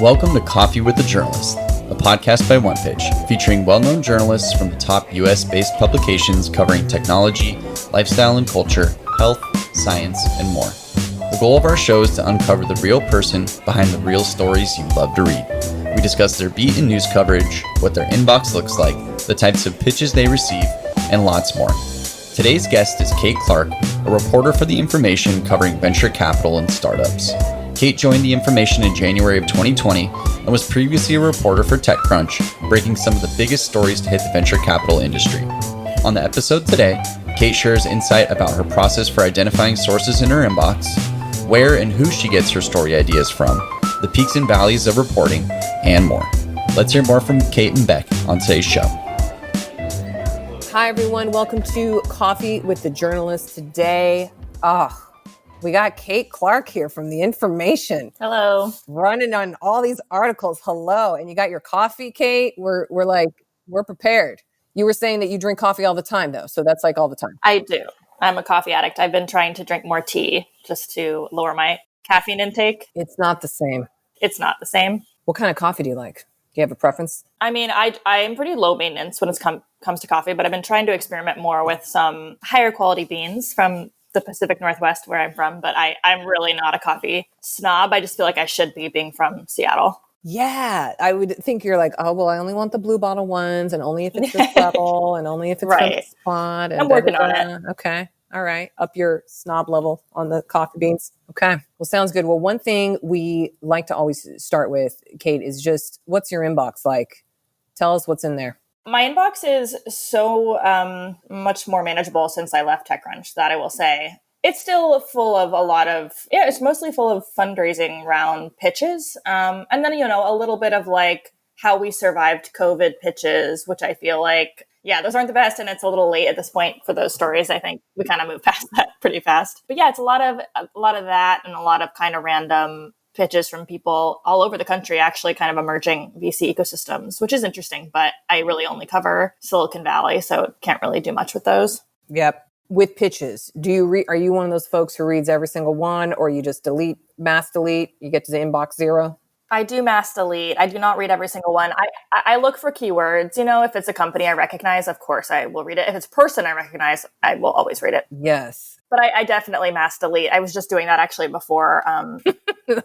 Welcome to Coffee with the Journalist, a podcast by OnePitch, featuring well-known journalists from the top US-based publications covering technology, lifestyle and culture, health, science, and more. The goal of our show is to uncover the real person behind the real stories you love to read. We discuss their beat and news coverage, what their inbox looks like, the types of pitches they receive, and lots more. Today's guest is Kate Clark, a reporter for The Information covering venture capital and startups. Kate joined The Information in January of 2020 and was previously a reporter for TechCrunch, breaking some of the biggest stories to hit the venture capital industry. On the episode today, Kate shares insight about her process for identifying sources in her inbox, where and who she gets her story ideas from, the peaks and valleys of reporting, and more. Let's hear more from Kate and Beck on today's show. Hi, everyone. Welcome to Coffee with the Journalist. Today, we got Kate Clark here from The Information. Hello. Running on all these articles. Hello. And you got your coffee, Kate? We're prepared. You were saying that you drink coffee all the time, though. So that's like all the time. I do. I'm a coffee addict. I've been trying to drink more tea just to lower my caffeine intake. It's not the same. It's not the same. What kind of coffee do you like? Do you have a preference? I mean, I'm pretty low maintenance when it comes to coffee, but I've been trying to experiment more with some higher quality beans from the Pacific Northwest where I'm from, but I'm really not a coffee snob. I just feel like I should be being from Seattle. Yeah, I would think you're like, oh, well, I only want the blue bottle ones and only if it's this level and only if it's from this spot. And I'm working on it. Okay. All right. Up your snob level on the coffee beans. Okay. Well, sounds good. Well, one thing we like to always start with, Kate, is just what's your inbox like? Tell us what's in there. My inbox is so much more manageable since I left TechCrunch, that I will say. It's still full of it's mostly full of fundraising round pitches. And then, a little bit of like how we survived COVID pitches, which I feel like, those aren't the best. And it's a little late at this point for those stories. I think we kind of moved past that pretty fast. But yeah, it's a lot of that and a lot of kind of random pitches from people all over the country, actually kind of emerging VC ecosystems, which is interesting, but I really only cover Silicon Valley, so can't really do much with those. Yep. With pitches, are you one of those folks who reads every single one, or you just mass delete, you get to the inbox zero? I do mass delete. I do not read every single one. I look for keywords. If it's a company I recognize, of course I will read it. If it's a person I recognize, I will always read it. Yes. But I definitely mass delete. I was just doing that actually before.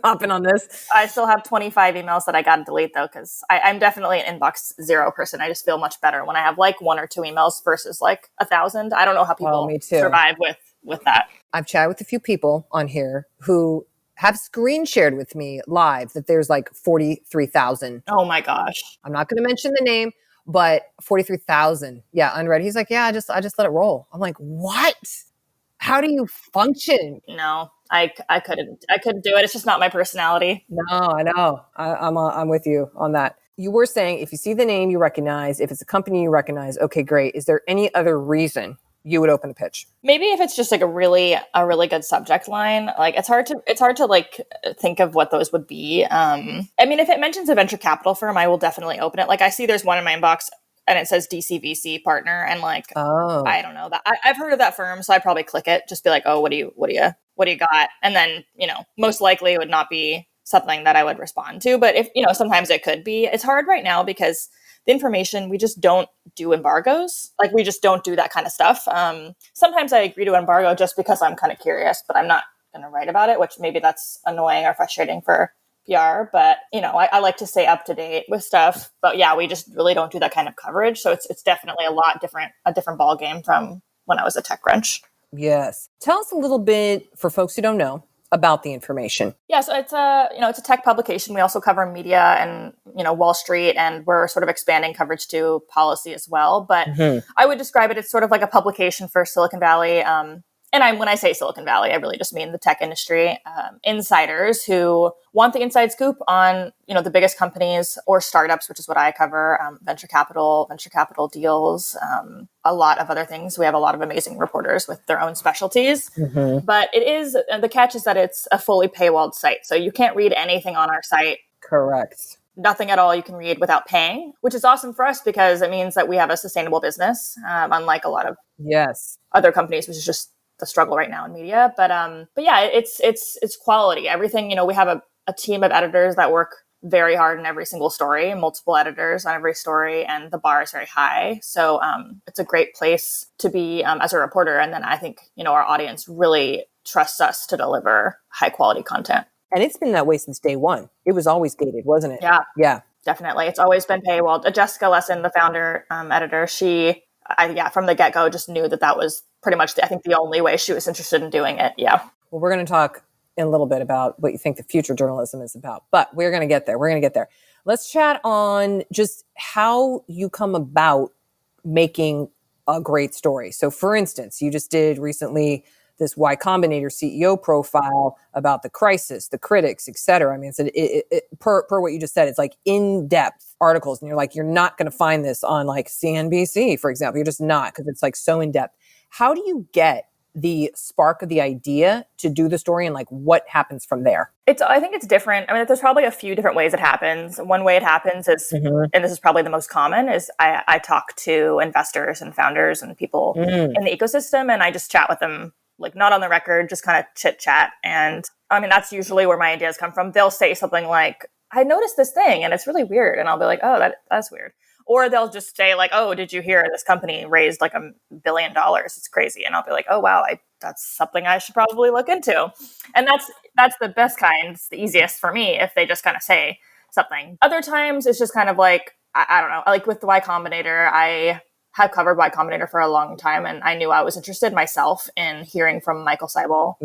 Hopping on this. I still have 25 emails that I got to delete, though, because I'm definitely an inbox zero person. I just feel much better when I have like one or two emails versus like 1,000. I don't know how people survive with that. I've chatted with a few people on here who have screen shared with me live that there's like 43,000. Oh my gosh. I'm not going to mention the name, but 43,000. Yeah, unread. He's like, I just let it roll. I'm like, what? How do you function? No, I couldn't do it. It's just not my personality. No, I know. I'm with you on that. You were saying if you see the name you recognize, if it's a company you recognize, okay, great. Is there any other reason you would open a pitch? Maybe if it's just like a really good subject line. Like it's hard to like think of what those would be. I mean, if it mentions a venture capital firm, I will definitely open it. Like I see there's one in my inbox and it says DCVC partner, and like, I don't know that I've heard of that firm, so I'd probably click it. Just be like, oh, what do you got? And then, most likely it would not be something that I would respond to. But if, sometimes it could be. It's hard right now because The Information, we just don't do embargoes. Like we just don't do that kind of stuff. Sometimes I agree to an embargo just because I'm kind of curious, but I'm not going to write about it, which maybe that's annoying or frustrating for PR, but I like to stay up to date with stuff. But yeah, we just really don't do that kind of coverage. So it's definitely a different ball game from when I was at TechCrunch. Yes. Tell us a little bit, for folks who don't know, about The Information. Yeah, so it's a tech publication. We also cover media and Wall Street, and we're sort of expanding coverage to policy as well. But I would describe it as sort of like a publication for Silicon Valley. And when I say Silicon Valley, I really just mean the tech industry, insiders who want the inside scoop on, the biggest companies or startups, which is what I cover, venture capital deals, a lot of other things. We have a lot of amazing reporters with their own specialties. But the catch is that it's a fully paywalled site. So you can't read anything on our site. Correct. Nothing at all you can read without paying, which is awesome for us because it means that we have a sustainable business, unlike a lot of other companies, which is just the struggle right now in media. But yeah, it's quality. Everything, we have a team of editors that work very hard in every single story, multiple editors on every story, and the bar is very high. So it's a great place to be as a reporter. And then I think, our audience really trusts us to deliver high quality content. And it's been that way since day one. It was always gated, wasn't it? Yeah. Yeah. Definitely. It's always been paywalled. Jessica Lesson, the founder, editor, from the get-go just knew that was pretty much, I think, the only way she was interested in doing it. Yeah. Well, we're going to talk in a little bit about what you think the future journalism is about, but we're going to get there. We're going to get there. Let's chat on just how you come about making a great story. So for instance, you just did recently this Y Combinator CEO profile about the crisis, the critics, et cetera. I mean, per what you just said, it's like in-depth articles. And you're like, you're not going to find this on like CNBC, for example. You're just not, because it's like so in-depth. How do you get the spark of the idea to do the story, and like what happens from there? I think it's different. I mean, there's probably a few different ways it happens. One way it happens is, and this is probably the most common, is I talk to investors and founders and people in the ecosystem, and I just chat with them, like not on the record, just kind of chit chat. And I mean, that's usually where my ideas come from. They'll say something like, I noticed this thing and it's really weird. And I'll be like, oh, that's weird. Or they'll just say like, oh, did you hear this company raised like $1 billion? It's crazy. And I'll be like, oh, wow, that's something I should probably look into. And that's the best kind. It's the easiest for me if they just kind of say something. Other times it's just kind of like, I don't know, like with the Y Combinator, I have covered Y Combinator for a long time, and I knew I was interested myself in hearing from Michael Seibel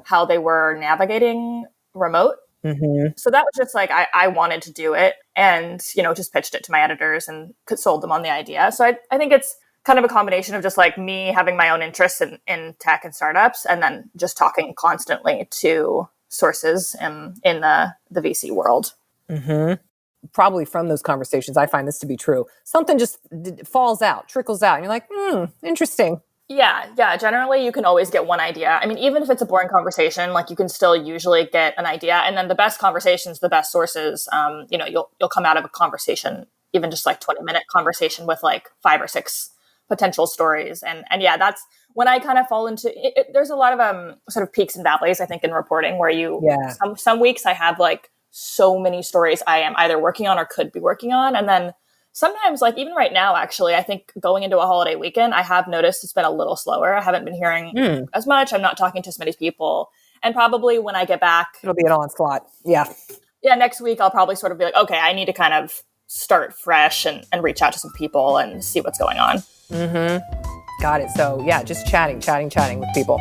how they were navigating remote. So that was just like, I wanted to do it, and, just pitched it to my editors and sold them on the idea. So I think it's kind of a combination of just like me having my own interests in tech and startups, and then just talking constantly to sources in the VC world. Probably from those conversations, I find this to be true. Something just falls out, trickles out, and you're like, interesting. Yeah. Generally, you can always get one idea. I mean, even if it's a boring conversation, like you can still usually get an idea. And then the best conversations, the best sources, you'll come out of a conversation, even just like 20-minute conversation with like 5 or 6 potential stories. And yeah, that's when I kind of fall into it. There's a lot of sort of peaks and valleys, I think, in reporting where some weeks I have like so many stories I am either working on or could be working on. And then sometimes, like even right now, actually, I think going into a holiday weekend, I have noticed it's been a little slower. I haven't been hearing as much. I'm not talking to as many people. And probably when I get back, it'll be an onslaught. Yeah. Next week, I'll probably sort of be like, okay, I need to kind of start fresh and reach out to some people and see what's going on. Got it. So yeah, just chatting with people.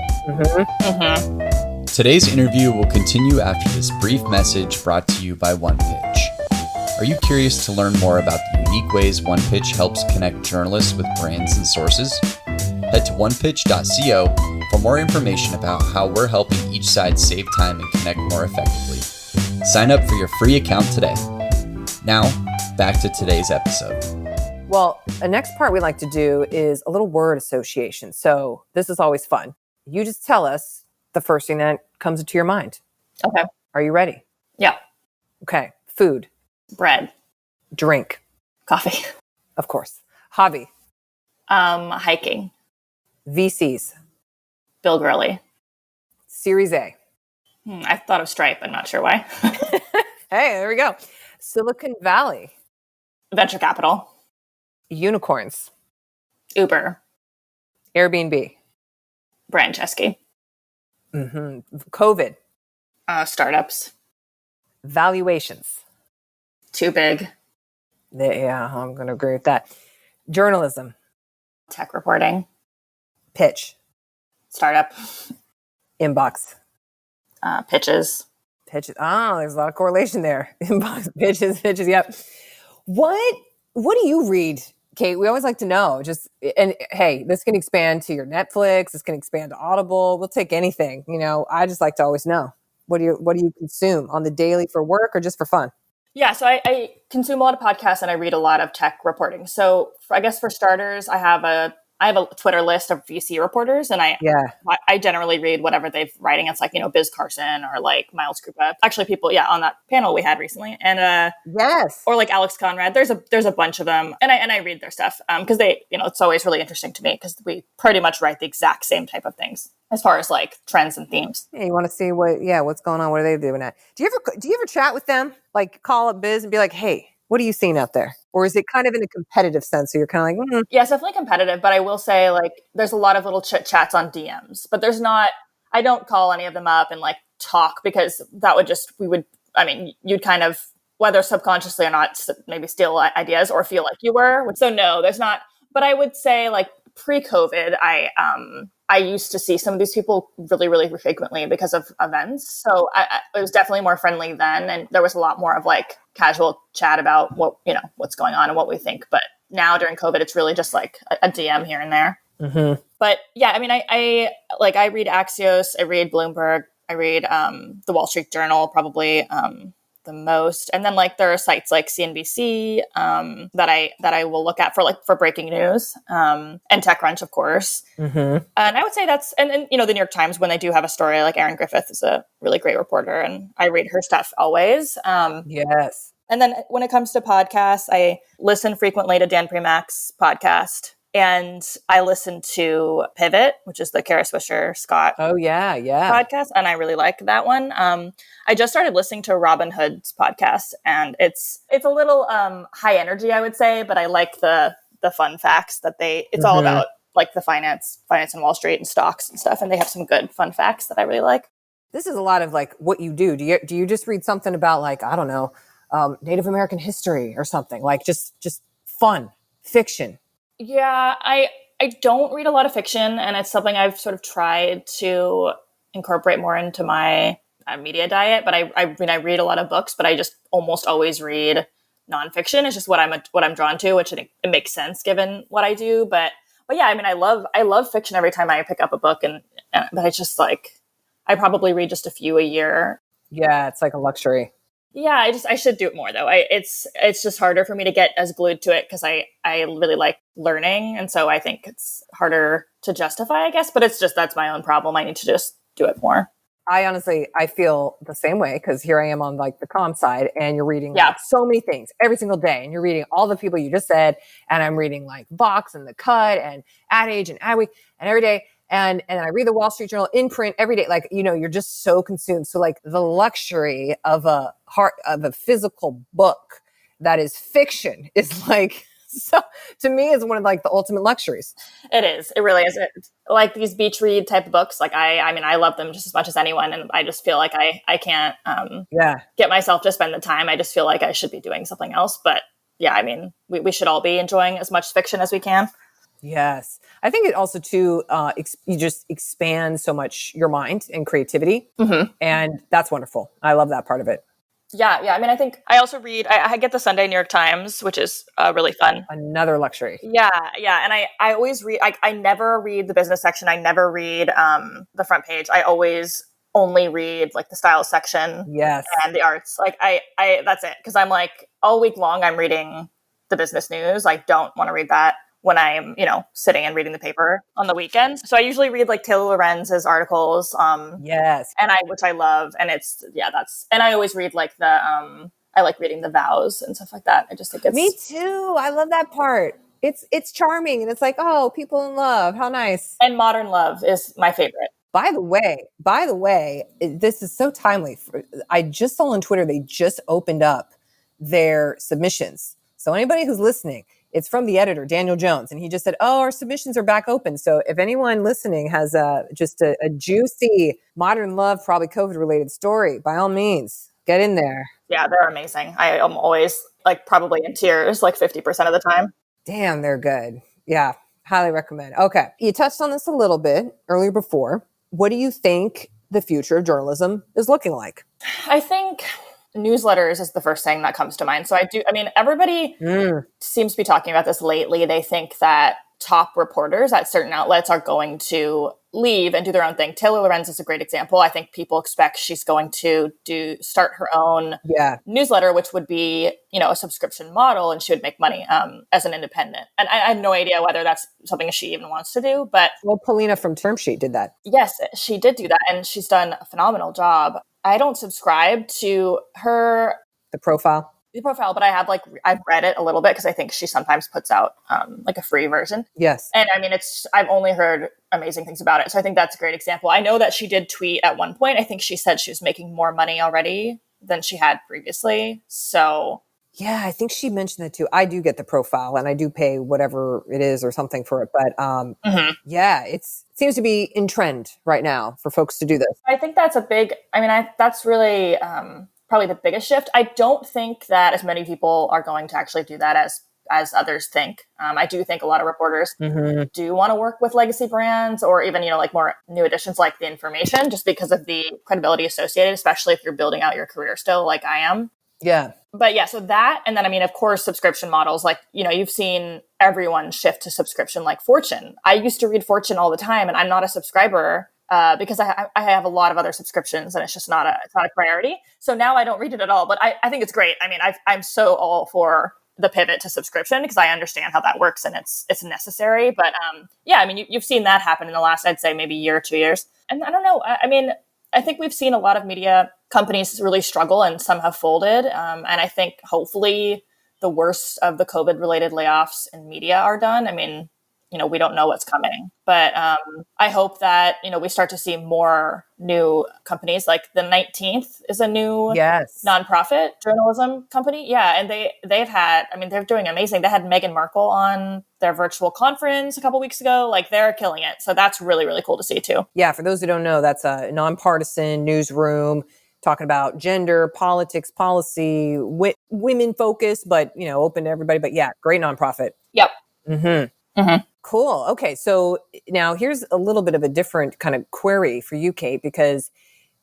Today's interview will continue after this brief message brought to you by OnePitch. Are you curious to learn more about the unique ways OnePitch helps connect journalists with brands and sources? Head to onepitch.co for more information about how we're helping each side save time and connect more effectively. Sign up for your free account today. Now, back to today's episode. Well, the next part we like to do is a little word association. So this is always fun. You just tell us the first thing that comes into your mind. Okay. Are you ready? Yeah. Okay. Food. Bread. Drink. Coffee. Of course. Hobby. Hiking. VCs. Bill Gurley. Series A. I thought of Stripe. I'm not sure why. Hey, there we go. Silicon Valley. Venture capital. Unicorns. Uber. Airbnb. Brian Chesky. COVID. Startups. Valuations. Too big. Yeah, I'm going to agree with that. Journalism. Tech reporting. Pitch. Startup. Inbox. Pitches. Pitches. Oh, there's a lot of correlation there. Inbox, pitches. Yep. What do you read, Kate? We always like to know. And hey, this can expand to your Netflix. This can expand to Audible. We'll take anything. I just like to always know. What do you consume on the daily for work or just for fun? Yeah, so I consume a lot of podcasts and I read a lot of tech reporting. So I guess for starters, I have a Twitter list of VC reporters, and I generally read whatever they're writing. It's like, Biz Carson or like Miles Krupa. Actually, people, on that panel we had recently, and yes, or like Alex Conrad. There's a bunch of them, and I read their stuff because they, it's always really interesting to me because we pretty much write the exact same type of things. as far as like trends and themes. Yeah, you want to see what's going on? What are they doing at? Do you ever chat with them? Like call up Biz and be like, hey, what are you seeing out there? Or is it kind of in a competitive sense? So you're kind of like, Yeah, it's definitely competitive, but I will say like there's a lot of little chit chats on DMs, but I don't call any of them up and like talk because that would you'd kind of, whether subconsciously or not, maybe steal ideas or feel like you were. So no, there's not. But I would say like pre-COVID, I used to see some of these people really, really frequently because of events. So it was definitely more friendly then. And there was a lot more of like casual chat about what's going on and what we think. But now during COVID, it's really just like a DM here and there. mm-hmm. But yeah, I mean, I read Axios, I read Bloomberg, I read the Wall Street Journal probably the most, and then like there are sites like CNBC that I will look at for breaking news, and TechCrunch, of course. Mm-hmm. And I would say that's and the New York Times, when they do have a story, like Erin Griffith is a really great reporter, and I read her stuff always. Yes. And then when it comes to podcasts, I listen frequently to Dan Primack's podcast. And I listen to Pivot, which is the Kara Swisher Scott podcast, and I really like that one. I just started listening to Robin Hood's podcast, and it's a little high energy, I would say, but I like the fun facts that it's all about like the finance and Wall Street and stocks and stuff, and they have some good fun facts that I really like. This is a lot of like what you do. Do you just read something about like, I don't know, Native American history or something, like just fun fiction? Yeah, I don't read a lot of fiction, and it's something I've sort of tried to incorporate more into my media diet. But I read a lot of books, but I just almost always read nonfiction. It's just what I'm drawn to, which it makes sense given what I do. But yeah, I mean, I love fiction every time I pick up a book, but it's just like I probably read just a few a year. Yeah, it's like a luxury. Yeah, I should do it more though. It's just harder for me to get as glued to it because I really like learning, and so I think it's harder to justify, I guess. But it's just that's my own problem. I need to just do it more. I feel the same way because here I am on like the comm side, and you're reading like, so many things every single day, and you're reading all the people you just said, and I'm reading like Vox and The Cut and Ad Age and Adweek and every day. And I read the Wall Street Journal in print every day. Like, you're just so consumed. So like the luxury of a physical book that is fiction is like, so to me is one of like the ultimate luxuries. It is. It really is. It's like these beach read type of books. Like I mean, I love them just as much as anyone. And I just feel like I can't get myself to spend the time. I just feel like I should be doing something else. But yeah, I mean, we should all be enjoying as much fiction as we can. Yes. I think it also too, you just expand so much your mind and creativity. Mm-hmm. And that's wonderful. I love that part of it. Yeah. I mean, I think I also read, I get the Sunday New York Times, which is really fun. Another luxury. Yeah. And I always read, I never read the business section. I never read the front page. I always only read like the style section. Yes. And the arts. Like I that's it. Cause I'm like all week long, I'm reading the business news. I don't want to read that when I'm, sitting and reading the paper on the weekends. So I usually read like Taylor Lorenz's articles. Yes. Which I love. And and I always read like I like reading the vows and stuff like that. I just think it's. Me too. I love that part. It's charming. And it's like, oh, people in love. How nice. And Modern Love is my favorite. By the way, this is so timely. I just saw on Twitter, they just opened up their submissions. So anybody who's listening, it's from the editor, Daniel Jones. And he just said, our submissions are back open. So if anyone listening has just a juicy Modern Love, probably COVID-related story, by all means, get in there. Yeah, they're amazing. I am always like probably in tears like 50% of the time. Damn, they're good. Yeah, highly recommend. Okay. You touched on this a little bit earlier before. What do you think the future of journalism is looking like? I think newsletters is the first thing that comes to mind. So everybody seems to be talking about this lately. They think that top reporters at certain outlets are going to leave and do their own thing. Taylor Lorenz is a great example. I think people expect she's going to start her own newsletter, which would be, a subscription model, and she would make money as an independent. And I have no idea whether that's something she even wants to do. But Polina from Term Sheet did that. Yes, she did do that, and she's done a phenomenal job. I don't subscribe to her. The profile. the profile, but I have I've read it a little bit because I think she sometimes puts out like a free version. Yes. And I mean, I've only heard amazing things about it. So I think that's a great example. I know that she did tweet at one point. I think she said she was making more money already than she had previously. So yeah, I think she mentioned that too. I do get the profile and I do pay whatever it is or something for it. But yeah, it seems to be in trend right now for folks to do this. I think that's that's really probably the biggest shift. I don't think that as many people are going to actually do that as others think. I do think a lot of reporters do want to work with legacy brands or even, like more new additions like The Information, just because of the credibility associated, especially if you're building out your career still like I am. Yeah. But yeah, so that, and then, of course, subscription models, you've seen everyone shift to subscription like Fortune. I used to read Fortune all the time and I'm not a subscriber because I have a lot of other subscriptions and it's just not a priority. So now I don't read it at all, but I think it's great. I mean, I'm so all for the pivot to subscription because I understand how that works and it's necessary. But yeah, I mean, you've seen that happen in the last, I'd say maybe year or 2 years. And I don't know. I think we've seen a lot of media companies really struggle and some have folded. And I think hopefully the worst of the COVID-related layoffs in media are done. I mean, we don't know what's coming, but I hope that, we start to see more new companies. Like the 19th is a new nonprofit journalism company. Yeah. And they've had, they're doing amazing. They had Meghan Markle on their virtual conference a couple weeks ago. Like they're killing it. So that's really, really cool to see too. Yeah. For those who don't know, that's a nonpartisan newsroom talking about gender, politics, policy, women focused, but, open to everybody. But yeah, great nonprofit. Yep. Mm-hmm. Mm-hmm. Cool. Okay. So now here's a little bit of a different kind of query for you, Kate, because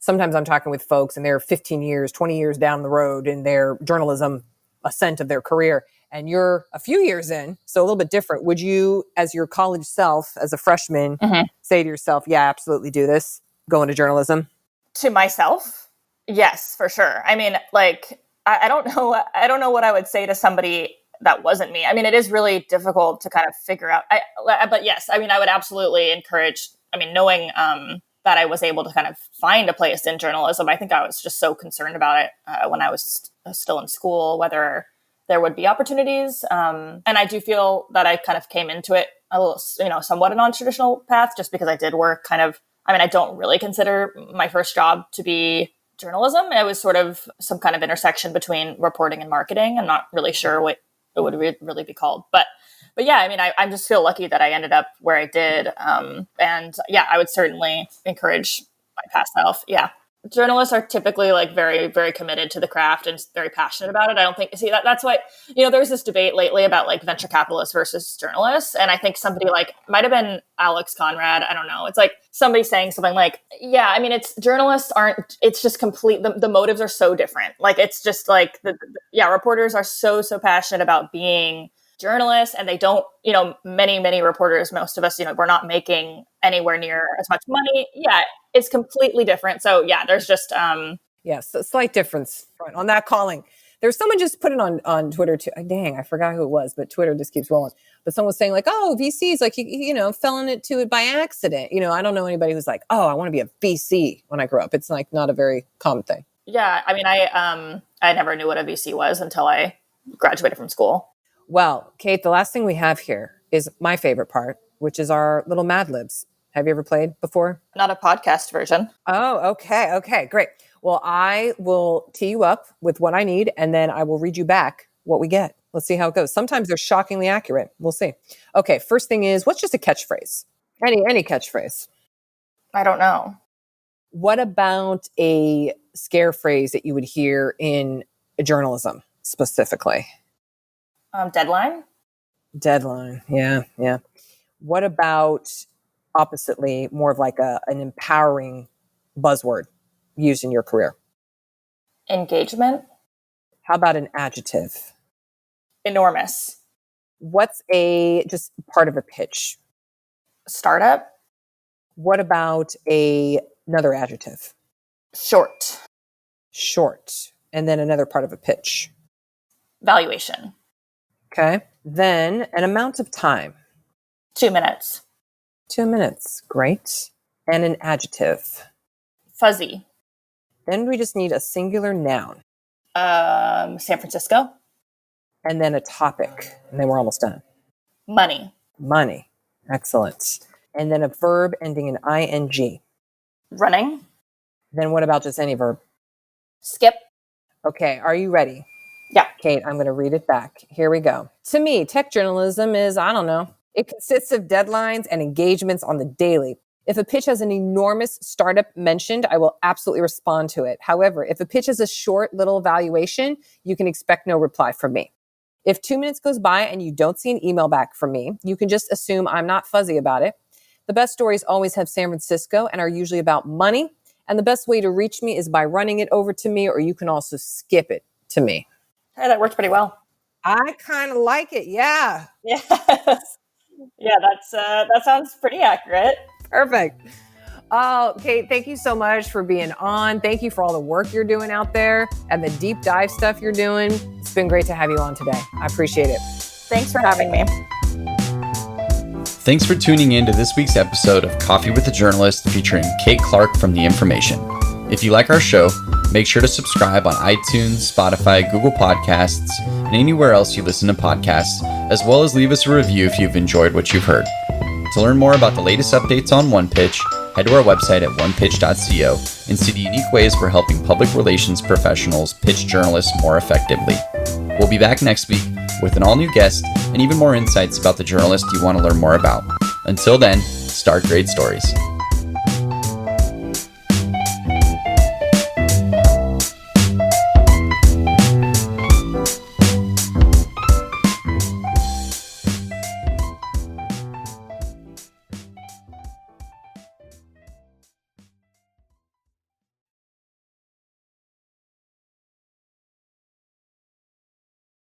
sometimes I'm talking with folks and they're 15 years, 20 years down the road in their journalism ascent of their career. And you're a few years in, so a little bit different. Would you, as your college self, as a freshman, say to yourself, yeah, absolutely do this, go into journalism? To myself? Yes, for sure. I mean, I don't know what I would say to somebody that wasn't me. I mean, it is really difficult to kind of figure out. But yes, I would absolutely encourage, knowing that I was able to kind of find a place in journalism. I think I was just so concerned about it when I was still in school, whether there would be opportunities. And I do feel that I kind of came into it a little, somewhat a non-traditional path just because I did work I don't really consider my first job to be journalism. It was sort of some kind of intersection between reporting and marketing. I'm not really sure what it would really be called. But yeah, I just feel lucky that I ended up where I did. And yeah, I would certainly encourage my past self. Yeah. Journalists are typically very, very committed to the craft and very passionate about it. I don't think, that's why, there's this debate lately about venture capitalists versus journalists. And I think somebody might have been Alex Conrad. I don't know. It's somebody saying something yeah, it's journalists aren't, it's just complete. The motives are so different. It's just reporters are so passionate about being journalists and they don't, many reporters, most of us, we're not making anywhere near as much money. Yeah. It's completely different. So yeah, there's just yes, a slight difference on that calling. There's someone just put it on Twitter too. Dang, I forgot who it was, but Twitter just keeps rolling. But someone was saying oh, VCs fell into it by accident. I don't know anybody who's oh, I want to be a VC when I grow up. It's not a very common thing. Yeah, I never knew what a VC was until I graduated from school. Well, Kate, the last thing we have here is my favorite part, which is our little Mad Libs. Have you ever played before? Not a podcast version. Oh, okay. Okay, great. Well, I will tee you up with what I need, and then I will read you back what we get. Let's see how it goes. Sometimes they're shockingly accurate. We'll see. Okay, first thing is, what's just a catchphrase? Any catchphrase. I don't know. What about a scare phrase that you would hear in journalism specifically? Deadline. Deadline. Yeah. What about oppositely, more of an empowering buzzword used in your career? Engagement. How about an adjective? Enormous. What's just part of a pitch? Startup. What about another adjective? Short. And then another part of a pitch? Valuation. Okay. Then an amount of time? 2 minutes. 2 minutes. Great. And an adjective? Fuzzy. Then we just need a singular noun. San Francisco. And then a topic. And then we're almost done. Money. Money. Excellent. And then a verb ending in ing. Running. Then what about just any verb? Skip. Okay, are you ready? Yeah. Kate, I'm going to read it back. Here we go. To me, tech journalism is, I don't know, it consists of deadlines and engagements on the daily. If a pitch has an enormous startup mentioned, I will absolutely respond to it. However, if a pitch has a short little evaluation, you can expect no reply from me. If 2 minutes goes by and you don't see an email back from me, you can just assume I'm not fuzzy about it. The best stories always have San Francisco and are usually about money. And the best way to reach me is by running it over to me, or you can also skip it to me. Hey, that worked pretty well. I kind of like it. Yeah. Yes. Yeah, that sounds pretty accurate. Perfect. Oh, Kate, thank you so much for being on. Thank you for all the work you're doing out there and the deep dive stuff you're doing. It's been great to have you on today. I appreciate it. Thanks for having me. Thanks for tuning in to this week's episode of Coffee with a Journalist featuring Kate Clark from The Information. If you like our show, make sure to subscribe on iTunes, Spotify, Google Podcasts, and anywhere else you listen to podcasts, as well as leave us a review if you've enjoyed what you've heard. To learn more about the latest updates on OnePitch, head to our website at onepitch.co and see the unique ways we're helping public relations professionals pitch journalists more effectively. We'll be back next week with an all-new guest and even more insights about the journalist you want to learn more about. Until then, start great stories.